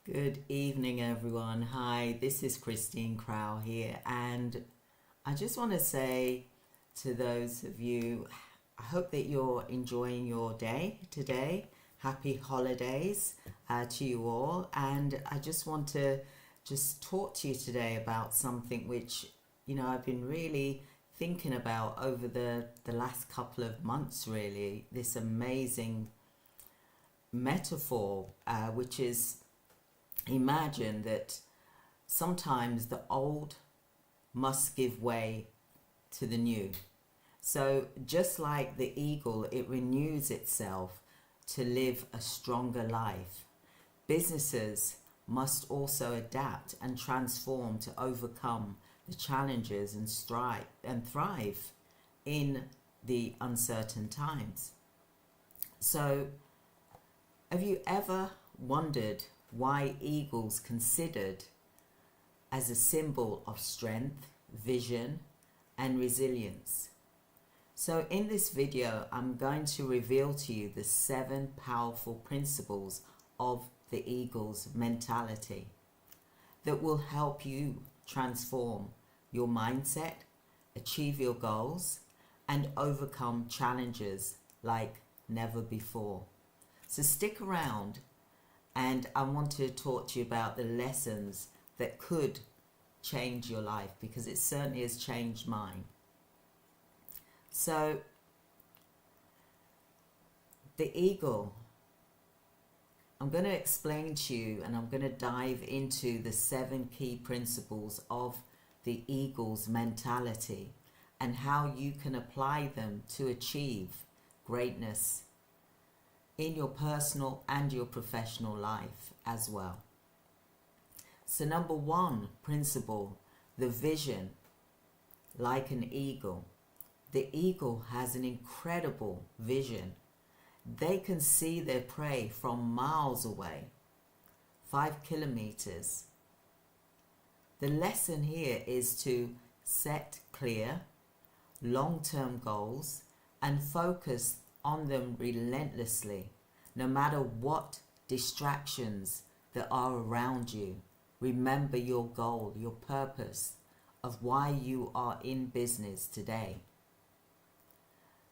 Good evening, everyone. Hi, this is Christine Crowle here, and I just want to say to those of you, I hope that you're enjoying your day today. Happy holidays to you all, and I just want to talk to you today about something which I've been really thinking about over the last couple of months. Really, this amazing metaphor, which is, imagine that sometimes the old must give way to the new. So just like the eagle, it renews itself to live a stronger life. Businesses must also adapt and transform to overcome the challenges and thrive in the uncertain times. So have you ever wondered why eagles considered as a symbol of strength, vision, and resilience? So in this video, I'm going to reveal to you the 7 powerful principles of the eagle's mentality that will help you transform your mindset, achieve your goals, and overcome challenges like never before. So stick around, and I want to talk to you about the lessons that could change your life, because it certainly has changed mine. So the eagle, I'm going to explain to you, and I'm going to dive into the 7 key principles of the eagle's mentality and how you can apply them to achieve greatness in your personal and your professional life as well. So number 1 principle, the vision. Like an eagle, the eagle has an incredible vision. They can see their prey from miles away, 5 kilometers. The lesson here is to set clear, long-term goals and focus on them relentlessly, no matter what distractions that are around you. Remember your goal, your purpose of why you are in business today.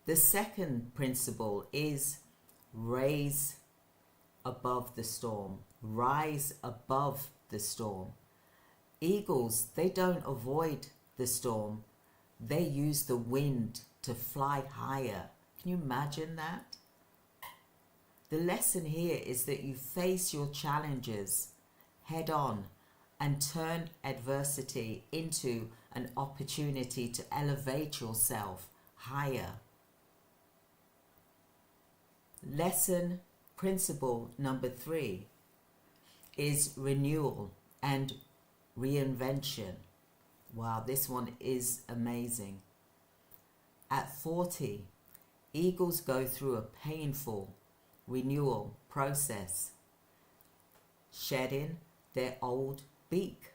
The second principle is raise above the storm. Rise above the storm. Eagles, they don't avoid the storm. They use the wind to fly higher. Can you imagine that? The lesson here is that you face your challenges head on and turn adversity into an opportunity to elevate yourself higher. Principle number 3 is renewal and reinvention. Wow, this one is amazing. At 40, eagles go through a painful renewal process, shedding their old beak,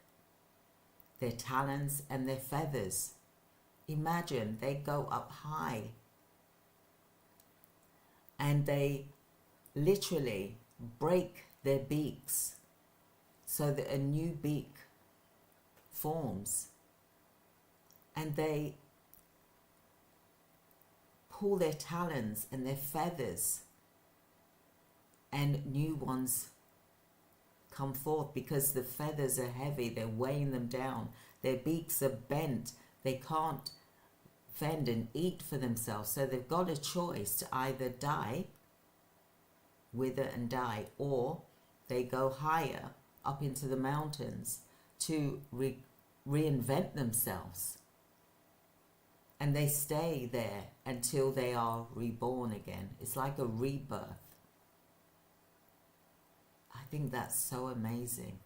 their talons and their feathers. Imagine they go up high and they literally break their beaks so that a new beak forms, and they pull their talons and their feathers and new ones come forth, because the feathers are heavy, they're weighing them down, their beaks are bent, they can't fend and eat for themselves, so they've got a choice to either die, wither and die, or they go higher up into the mountains to reinvent themselves, and they stay there until they are reborn again. It's like a rebirth. I think that's so amazing.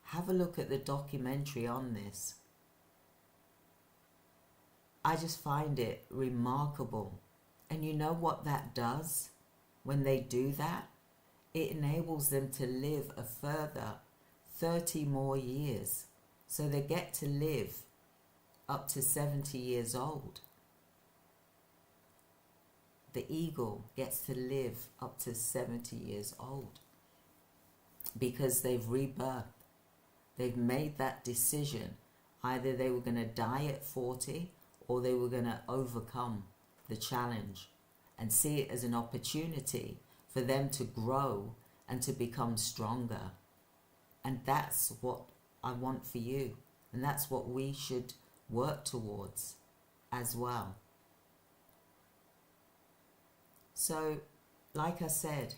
Have a look at the documentary on this. I just find it remarkable. And you know what that does when they do that? It enables them to live a further 30 more years. So they get to live up to 70 years old. The eagle gets to live up to 70 years old. because they've rebirthed. They've made that decision. Either they were going to die at 40 or they were going to overcome the challenge and see it as an opportunity for them to grow and to become stronger. And that's what I want for you. And that's what we should work towards as well. So, like I said,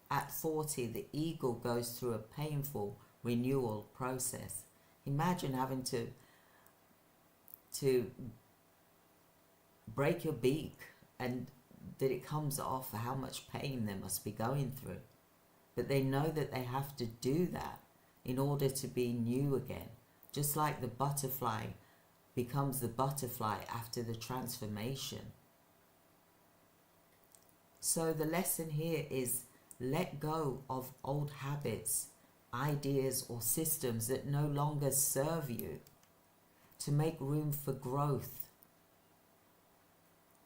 at 40, the eagle goes through a painful renewal process. Imagine having to break your beak and that it comes off, how much pain they must be going through. But they know that they have to do that in order to be new again. Just like the butterfly becomes the butterfly after the transformation. So the lesson here is let go of old habits, ideas or systems that no longer serve you, to make room for growth.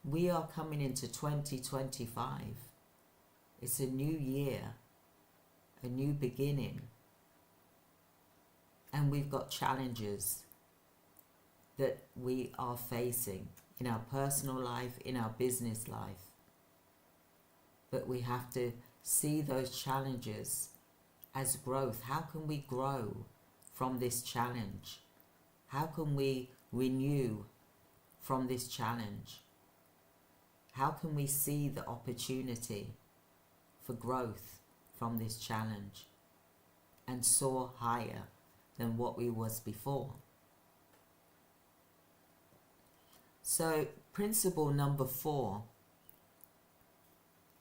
We are coming into 2025. It's a new year, a new beginning. And we've got challenges that we are facing in our personal life, in our business life. But we have to see those challenges as growth. How can we grow from this challenge? How can we renew from this challenge? How can we see the opportunity for growth from this challenge and soar higher than what we was before? So, principle number 4,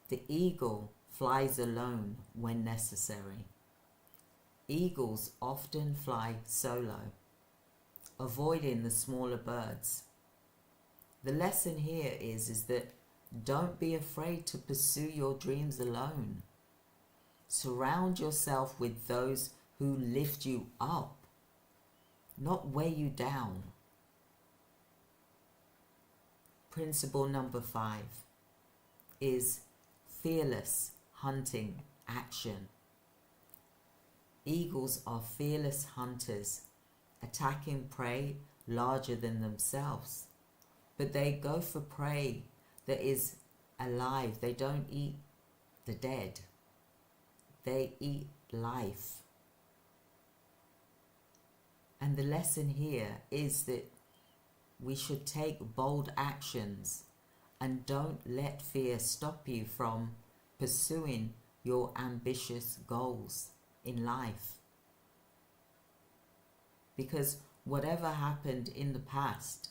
the eagle flies alone when necessary. Eagles often fly solo, avoiding the smaller birds. The lesson here is that don't be afraid to pursue your dreams alone. Surround yourself with those who lift you up, not weigh you down. Principle number 5 is fearless hunting action. Eagles are fearless hunters, attacking prey larger than themselves. But they go for prey that is alive. They don't eat the dead. They eat life. And the lesson here is that we should take bold actions and don't let fear stop you from pursuing your ambitious goals in life. Because whatever happened in the past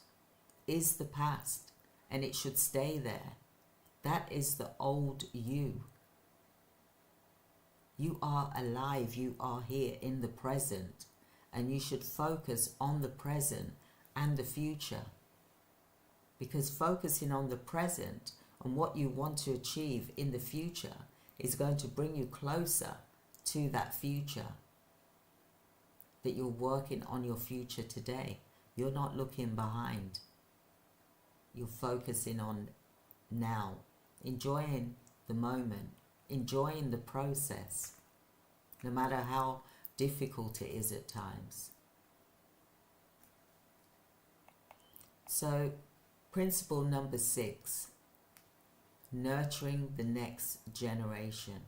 is the past, and it should stay there. That is the old you. You are alive, you are here in the present, and you should focus on the present and the future. Because focusing on the present and what you want to achieve in the future is going to bring you closer to that future. That you're working on your future today. You're not looking behind. You're focusing on now, enjoying the moment, enjoying the process, no matter how difficult it is at times. So, principle number 6, nurturing the next generation.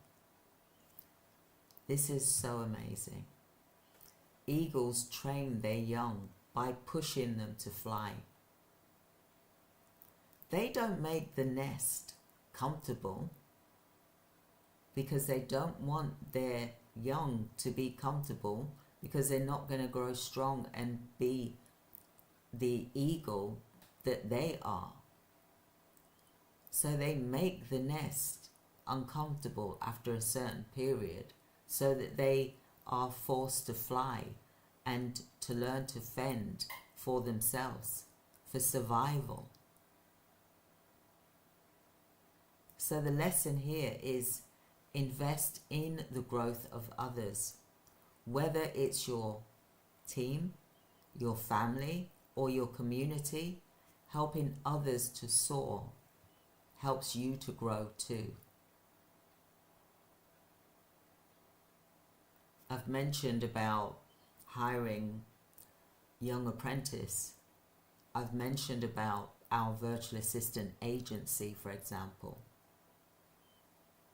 This is so amazing. Eagles train their young by pushing them to fly. They don't make the nest comfortable because they don't want their young to be comfortable, because they're not going to grow strong and be the eagle that they are. So they make the nest uncomfortable after a certain period so that they are forced to fly and to learn to fend for themselves, for survival. So the lesson here is invest in the growth of others, whether it's your team, your family, or your community. Helping others to soar helps you to grow too. I've mentioned about hiring young apprentice. I've mentioned about our virtual assistant agency, for example.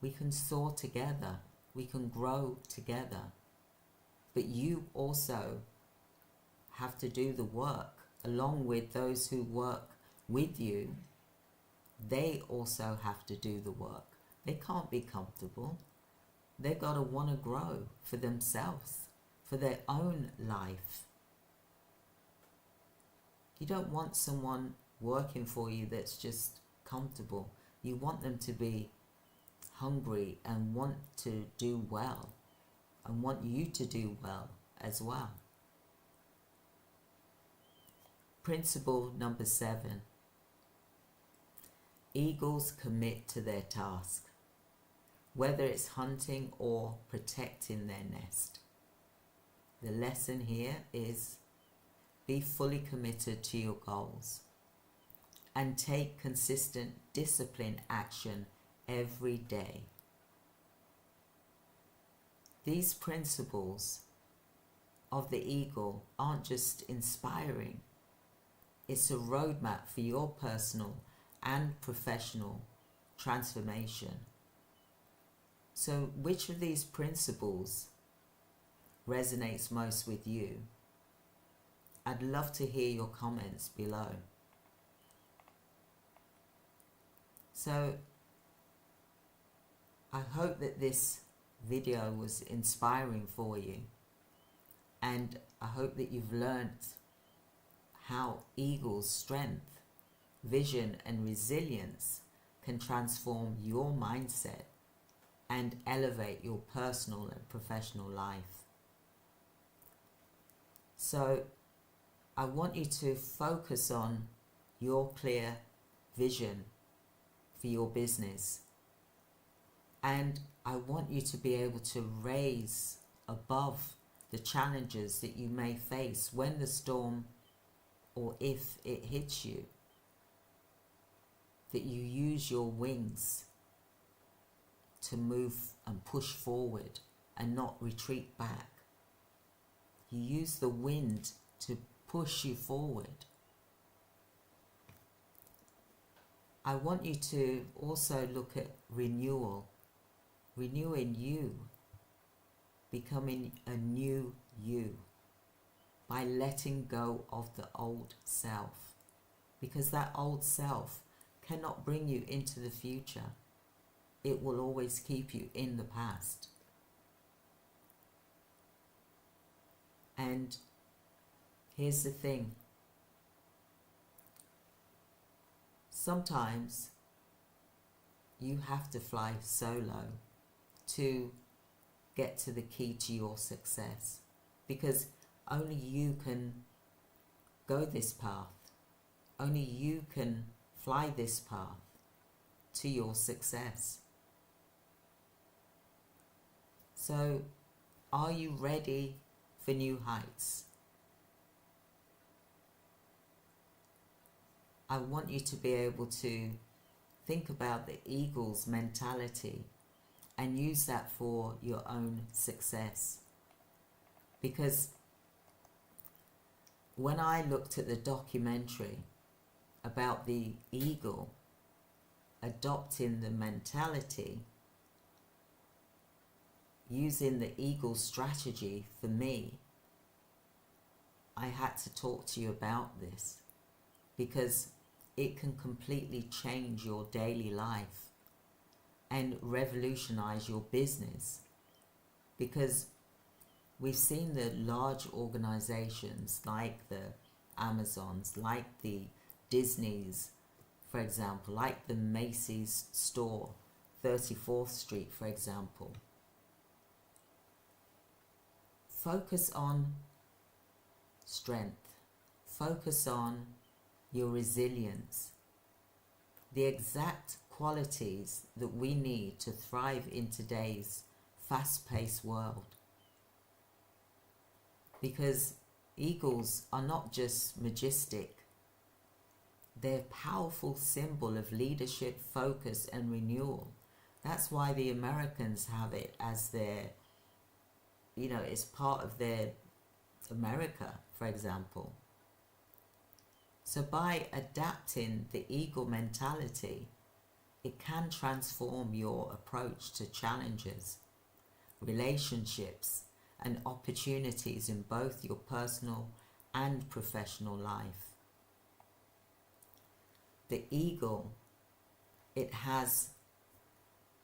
We can soar together. We can grow together. But you also have to do the work along with those who work with you. They also have to do the work. They can't be comfortable. They've got to want to grow for themselves, for their own life. You don't want someone working for you that's just comfortable. You want them to be hungry and want to do well, and want you to do well as well. Principle number 7. Eagles commit to their task, whether it's hunting or protecting their nest. The lesson here is be fully committed to your goals and take consistent, disciplined action every day. These principles of the eagle aren't just inspiring. It's a roadmap for your personal and professional transformation. So which of these principles resonates most with you? I'd love to hear your comments below. So I hope that this video was inspiring for you, and I hope that you've learnt how eagles' strength, vision and resilience can transform your mindset and elevate your personal and professional life. So I want you to focus on your clear vision for your business, and I want you to be able to raise above the challenges that you may face when the storm, or if it hits you, that you use your wings to move and push forward and not retreat back. You use the wind to push you forward. I want you to also look at renewal, renewing you, becoming a new you by letting go of the old self, because that old self cannot bring you into the future. It will always keep you in the past. And here's the thing. Sometimes you have to fly solo to get to the key to your success, because only you can go this path. Only you can fly this path to your success. So, are you ready for new heights? I want you to be able to think about the eagle's mentality and use that for your own success. Because when I looked at the documentary about the eagle adopting the mentality, using the eagle strategy for me, I had to talk to you about this, because it can completely change your daily life and revolutionize your business. Because we've seen the large organizations like the Amazons, like the Disneys, for example, like the Macy's store, 34th Street, for example. Focus on strength. Focus on your resilience. The exact qualities that we need to thrive in today's fast-paced world. Because eagles are not just majestic. They're a powerful symbol of leadership, focus and renewal. That's why the Americans have it as their it's part of their America, for example. So by adapting the eagle mentality, it can transform your approach to challenges, relationships, and opportunities in both your personal and professional life. The eagle, it has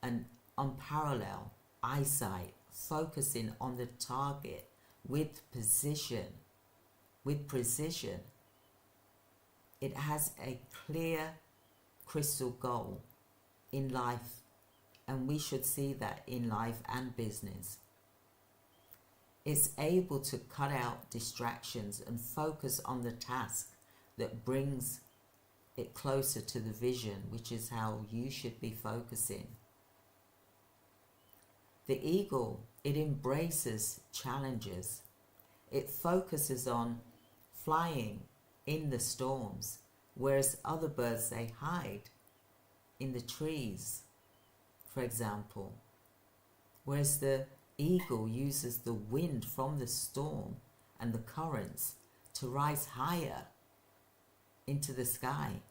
an unparalleled eyesight, focusing on the target with precision. It has a clear crystal goal in life, and we should see that in life and business. It's able to cut out distractions and focus on the task that brings it closer to the vision, which is how you should be focusing. The eagle, it embraces challenges. It focuses on flying in the storms, whereas other birds, they hide in the trees, for example. Whereas the eagle uses the wind from the storm and the currents to rise higher into the sky.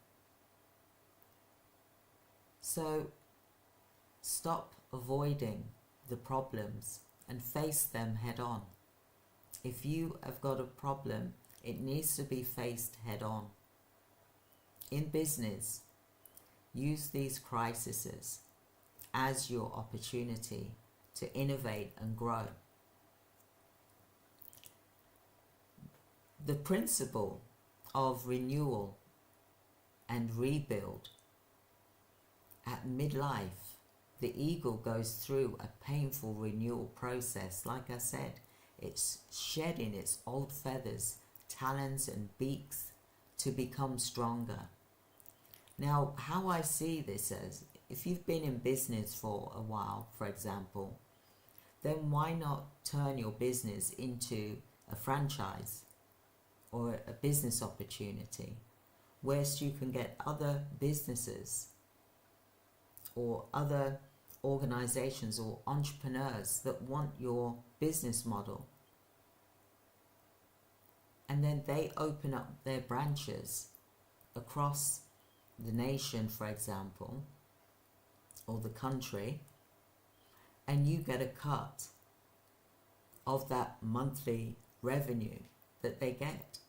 So stop avoiding the problems and face them head on. If you have got a problem, it needs to be faced head on. In business, use these crises as your opportunity to innovate and grow. The principle of renewal and rebuild. At midlife, the eagle goes through a painful renewal process. Like I said, it's shedding its old feathers, talons and beaks to become stronger. Now, how I see this as, if you've been in business for a while, for example, then why not turn your business into a franchise or a business opportunity, whereas you can get other businesses or other organizations or entrepreneurs that want your business model, and then they open up their branches across the nation, for example, or the country, and you get a cut of that monthly revenue that they get.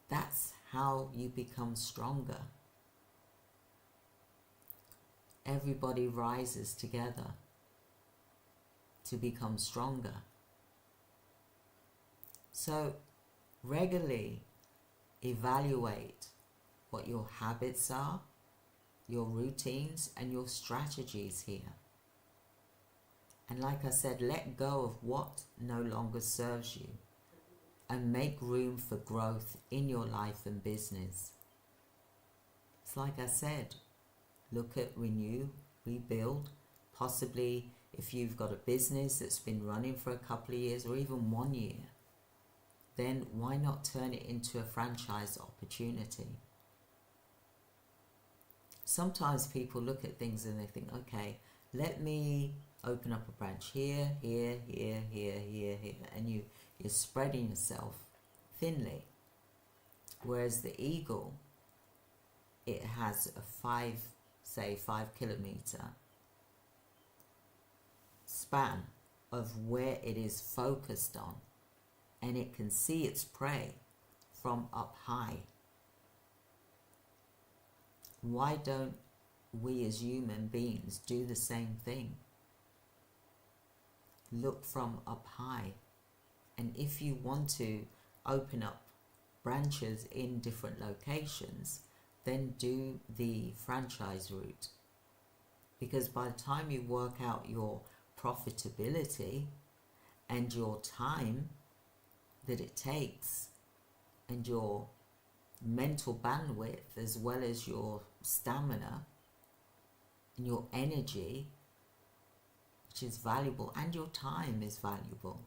That's how you become stronger. Everybody rises together to become stronger. So regularly evaluate what your habits are, your routines, and your strategies here. And like I said, let go of what no longer serves you and make room for growth in your life and business. It's like I said, look at renew, rebuild. Possibly if you've got a business that's been running for a couple of years or even 1 year, then why not turn it into a franchise opportunity? Sometimes people look at things and they think, okay, let me open up a branch here, here, here, here, here, here, and you're spreading yourself thinly. Whereas the eagle, it has a 5 kilometer span of where it is focused on, and it can see its prey from up high. Why don't we as human beings do the same thing? Look from up high. And if you want to open up branches in different locations, then do the franchise route. Because by the time you work out your profitability and your time that it takes and your mental bandwidth as well as your stamina and your energy, which is valuable, and your time is valuable,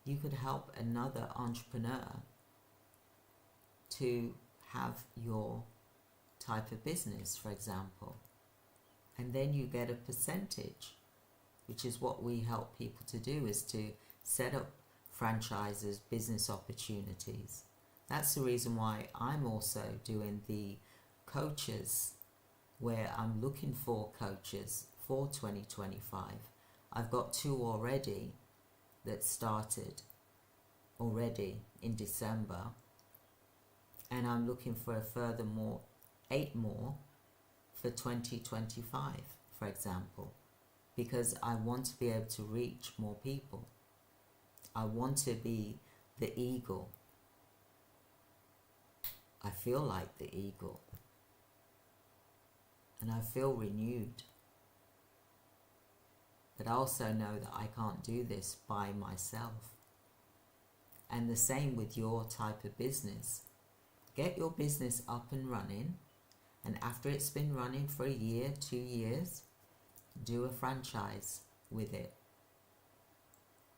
you could help another entrepreneur to have your type of business, for example, and then you get a percentage which is what we help people to do, is to set up franchises, business opportunities. That's the reason why I'm also doing the coaches, where I'm looking for coaches for 2025. I've got 2 already that started already in December, and I'm looking for a further 8 more for 2025, for example, because I want to be able to reach more people. I want to be the eagle. I feel like the eagle, and I feel renewed. But I also know that I can't do this by myself. And the same with your type of business. Get your business up and running, and after it's been running for a year, 2 years, do a franchise with it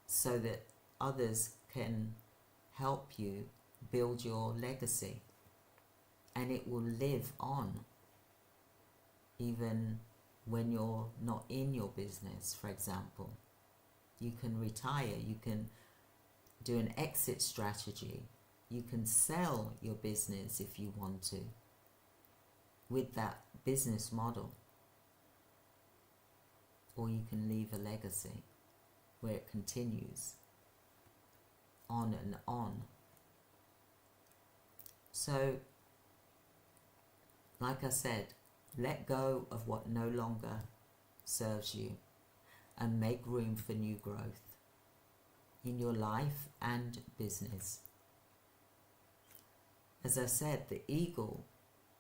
so that others can help you build your legacy, and it will live on even when you're not in your business. For example, you can retire, you can do an exit strategy, you can sell your business if you want to with that business model, or you can leave a legacy where it continues on and on. So, like I said, let go of what no longer serves you and make room for new growth in your life and business. As I said, the eagle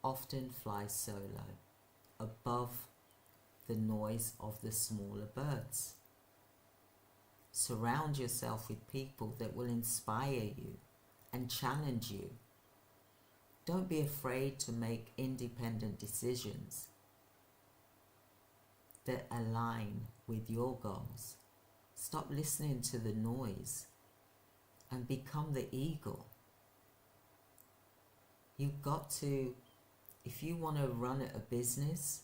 often flies solo, above the noise of the smaller birds. Surround yourself with people that will inspire you and challenge you. Don't be afraid to make independent decisions that align with your goals. Stop listening to the noise and become the eagle. You've got to, if you want to run a business,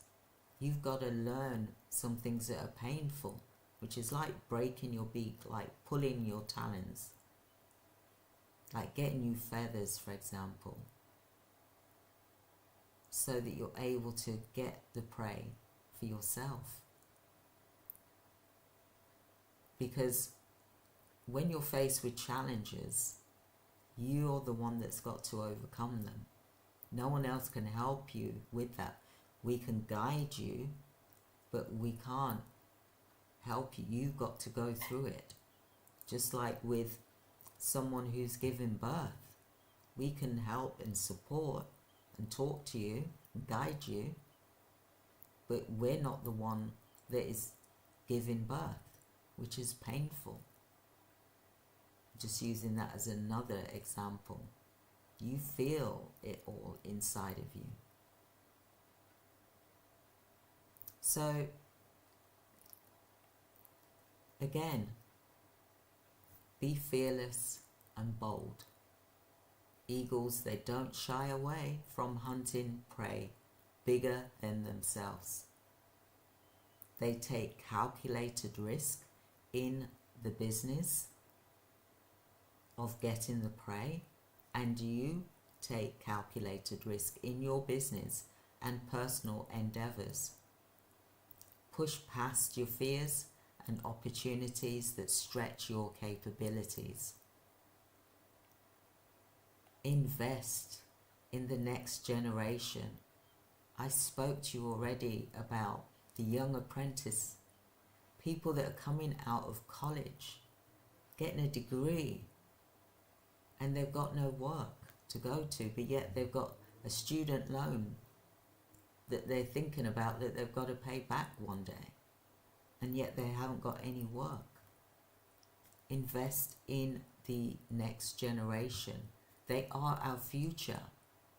you've got to learn some things that are painful, which is like breaking your beak, like pulling your talons, like getting new feathers, for example, so that you're able to get the prey for yourself. Because when you're faced with challenges, you're the one that's got to overcome them. No one else can help you with that. We can guide you, but we can't help you. You've got to go through it. Just like with someone who's given birth, we can help and support and talk to you and guide you, but we're not the one that is giving birth, which is painful. Just using that as another example. You feel it all inside of you. So, again, be fearless and bold. Eagles, they don't shy away from hunting prey bigger than themselves. They take calculated risk in the business of getting the prey, and you take calculated risk in your business and personal endeavors. Push past your fears and opportunities that stretch your capabilities. Invest in the next generation. I spoke to you already about the young apprentice, people that are coming out of college, getting a degree, and they've got no work to go to, but yet they've got a student loan that they're thinking about that they've got to pay back one day, and yet they haven't got any work. Invest in the next generation. They are our future.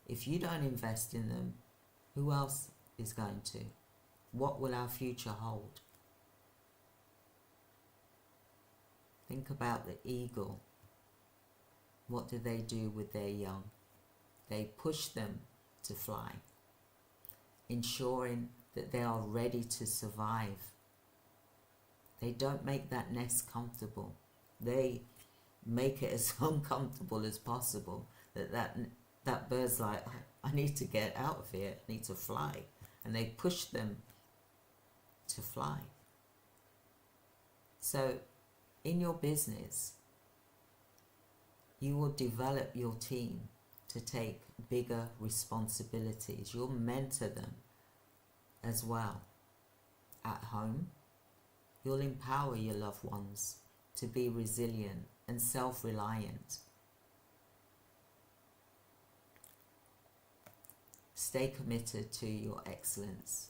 If you don't invest in them, who else is going to? What will our future hold? Think about the eagle. What do they do with their young? They push them to fly, ensuring that they are ready to survive They don't make that nest comfortable. They make it as uncomfortable as possible. That bird's like, I need to get out of here. I need to fly. And they push them to fly. So in your business, you will develop your team to take bigger responsibilities. You'll mentor them as well. At home, you'll empower your loved ones to be resilient and self-reliant. Stay committed to your excellence.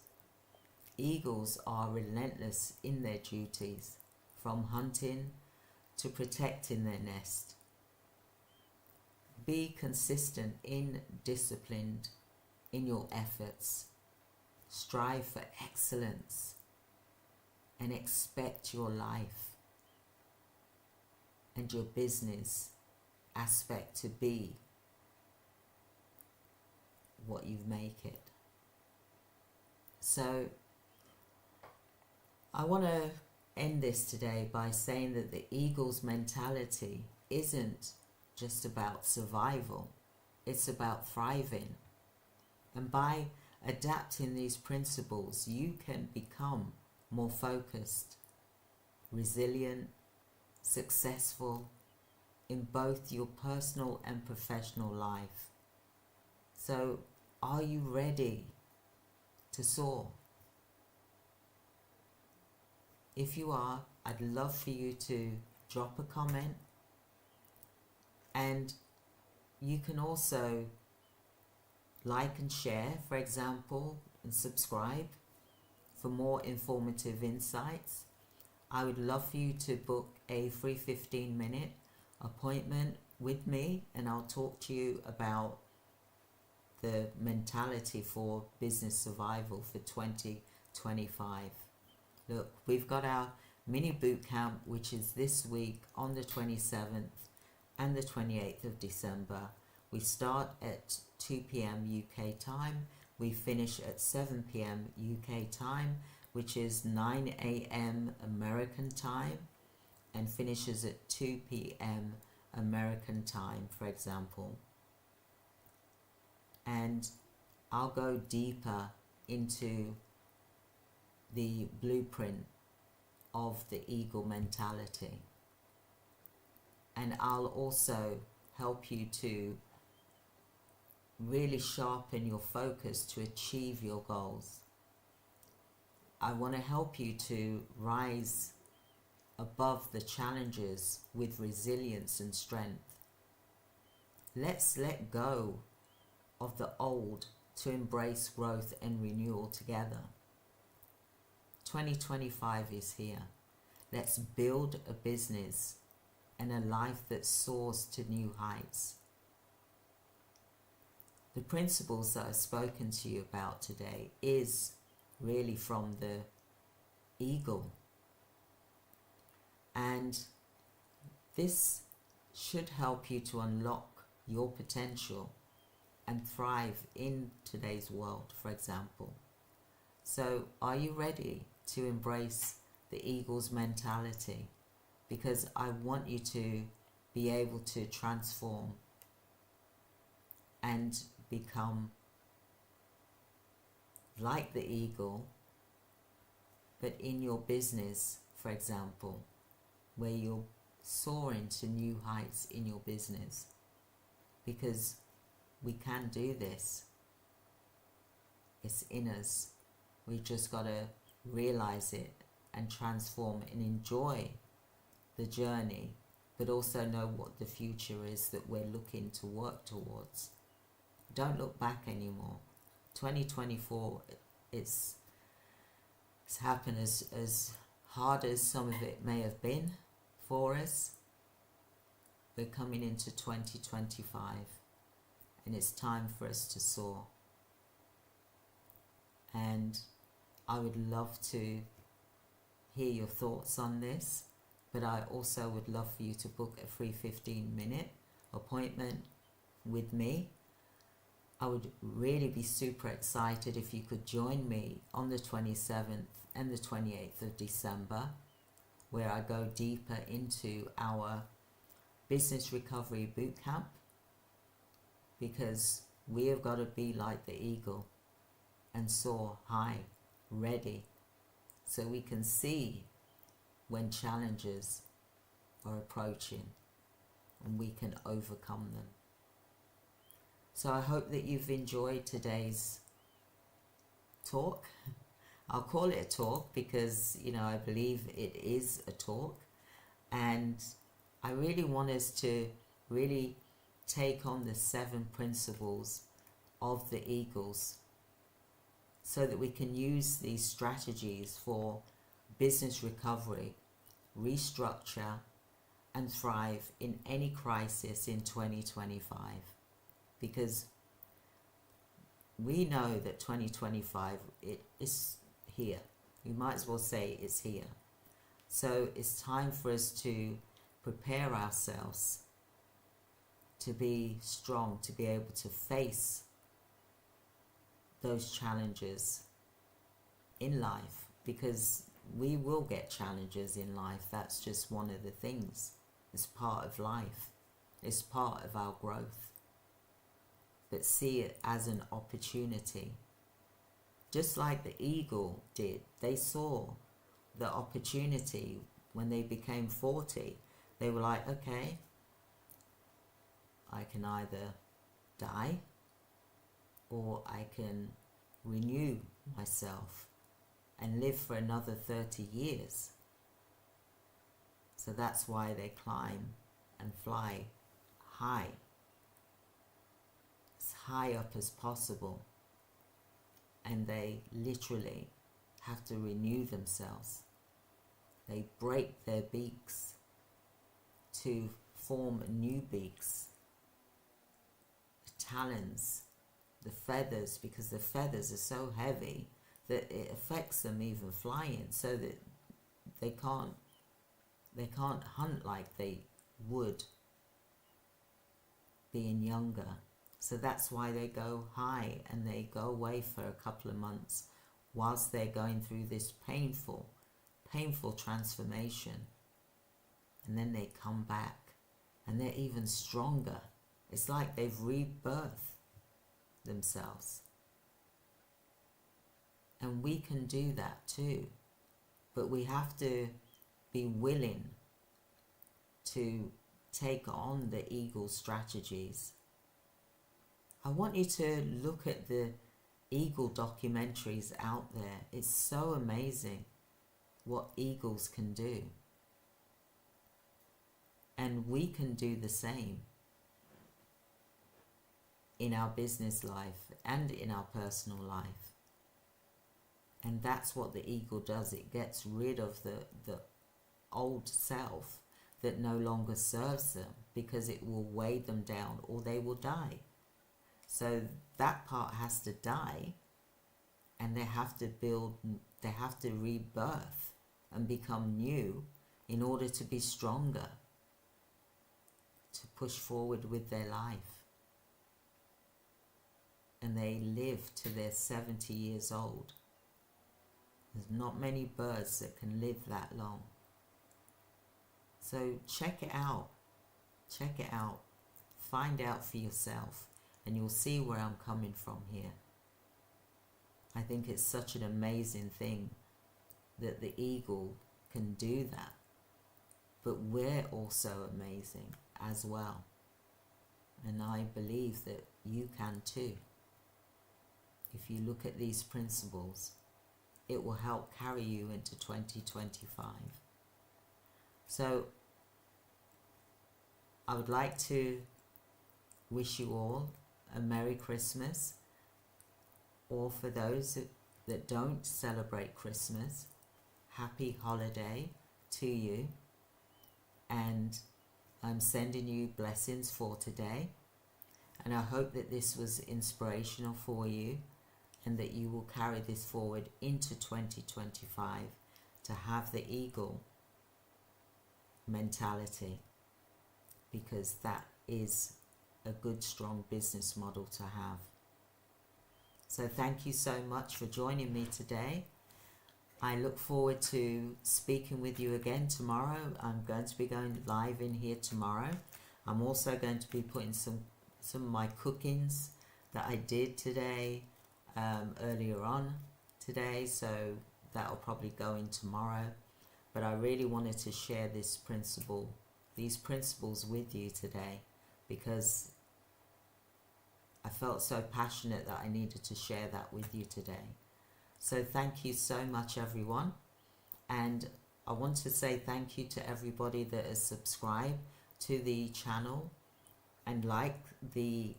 Eagles are relentless in their duties, from hunting to protecting their nest. Be consistent in disciplined in your efforts. Strive for excellence and expect your life and your business aspect to be what you make it. So I want to end this today by saying that the eagle's mentality isn't just about survival, it's about thriving. And by adapting these principles, you can become more focused, resilient, successful in both your personal and professional life. So, are you ready to soar? If you are, I'd love for you to drop a comment, and you can also like and share, for example, and subscribe for more informative insights. I would love for you to book a free 15-minute appointment with me, and I'll talk to you about the mentality for business survival for 2025. Look, we've got our mini boot camp, which is this week on the 27th and the 28th of December. We start at 2 p.m. UK time. We finish at 7 p.m. UK time, which is 9 a.m. American time, and finishes at 2 p.m. American time, for example. And I'll go deeper into the blueprint of the eagle mentality. And I'll also help you to really sharpen your focus to achieve your goals. I want to help you to rise above the challenges with resilience and strength. Let's let go of the old to embrace growth and renewal together. 2025 is here. Let's build a business and a life that soars to new heights. The principles that I've spoken to you about today is really from the eagle. And this should help you to unlock your potential and thrive in today's world, for example. So are you ready to embrace the eagle's mentality? Because I want you to be able to transform and become like the eagle, but in your business, for example, where you're soaring to new heights in your business. Because we can do this. It's in us. We've just got to realize it and transform and enjoy the journey, but also know what the future is that we're looking to work towards. Don't look back anymore. 2024, it's happened as hard as some of it may have been for us. We're coming into 2025, and it's time for us to soar. And I would love to hear your thoughts on this, but I also would love for you to book a free 15-minute appointment with me. I would really be super excited if you could join me on the 27th and the 28th of December. where I go deeper into our business recovery bootcamp, because we have got to be like the eagle and soar high, ready, so we can see when challenges are approaching and we can overcome them. So I hope that you've enjoyed today's talk. I'll call it a talk because, I believe it is a talk, and I really want us to really take on the 7 principles of the eagles so that we can use these strategies for business recovery, restructure, and thrive in any crisis in 2025. Because we know that 2025, it is here. You might as well say it's here. So it's time for us to prepare ourselves to be strong, to be able to face those challenges in life, because we will get challenges in life. That's just one of the things. It's part of life. It's part of our growth. But see it as an opportunity. Just like the eagle did. They saw the opportunity when they became 40. They were like, okay, I can either die or I can renew myself and live for another 30 years. So that's why they climb and fly high, as high up as possible, and they literally have to renew themselves. They break their beaks to form new beaks, the talons, the feathers, because the feathers are so heavy that it affects them even flying, so that they can't hunt like they would being younger. So that's why they go high and they go away for a couple of months whilst they're going through this painful transformation. And then they come back and they're even stronger. It's like they've rebirthed themselves. And we can do that too. But we have to be willing to take on the eagle strategies. I want you to look at the eagle documentaries out there. It's so amazing what eagles can do. And we can do the same in our business life and in our personal life. And that's what the eagle does. It gets rid of the old self that no longer serves them, because it will weigh them down or they will die. So that part has to die, and they have to rebirth and become new in order to be stronger, to push forward with their life. And they live to their 70 years old. There's not many birds that can live that long. So check it out. Check it out. Find out for yourself, and you'll see where I'm coming from here. I think it's such an amazing thing that the eagle can do that. But we're also amazing as well. And I believe that you can too. If you look at these principles, it will help carry you into 2025. So I would like to wish you all a Merry Christmas, or for those that don't celebrate Christmas, happy holiday to you. And I'm sending you blessings for today. And I hope that this was inspirational for you, and that you will carry this forward into 2025 to have the eagle mentality, because that is a good, strong business model to have. So thank you so much for joining me today. I look forward to speaking with you again tomorrow. I'm going to be going live in here tomorrow. I'm also going to be putting some of my cookings that I did today, earlier on today, so that'll probably go in tomorrow. But I really wanted to share these principles with you today, because I felt so passionate that I needed to share that with you today. So thank you so much, everyone. And I want to say thank you to everybody that has subscribed to the channel and like the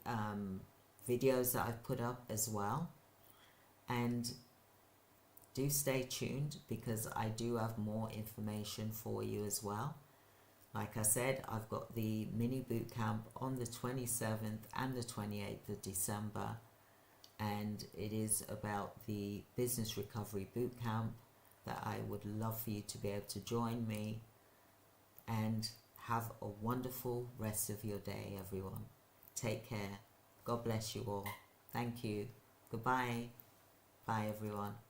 videos that I've put up as well. And do stay tuned, because I do have more information for you as well. Like I said, I've got the mini boot camp on the 27th and the 28th of December, and it is about the business recovery boot camp that I would love for you to be able to join me. And have a wonderful rest of your day, everyone. Take care. God bless you all. Thank you. Goodbye. Bye, everyone.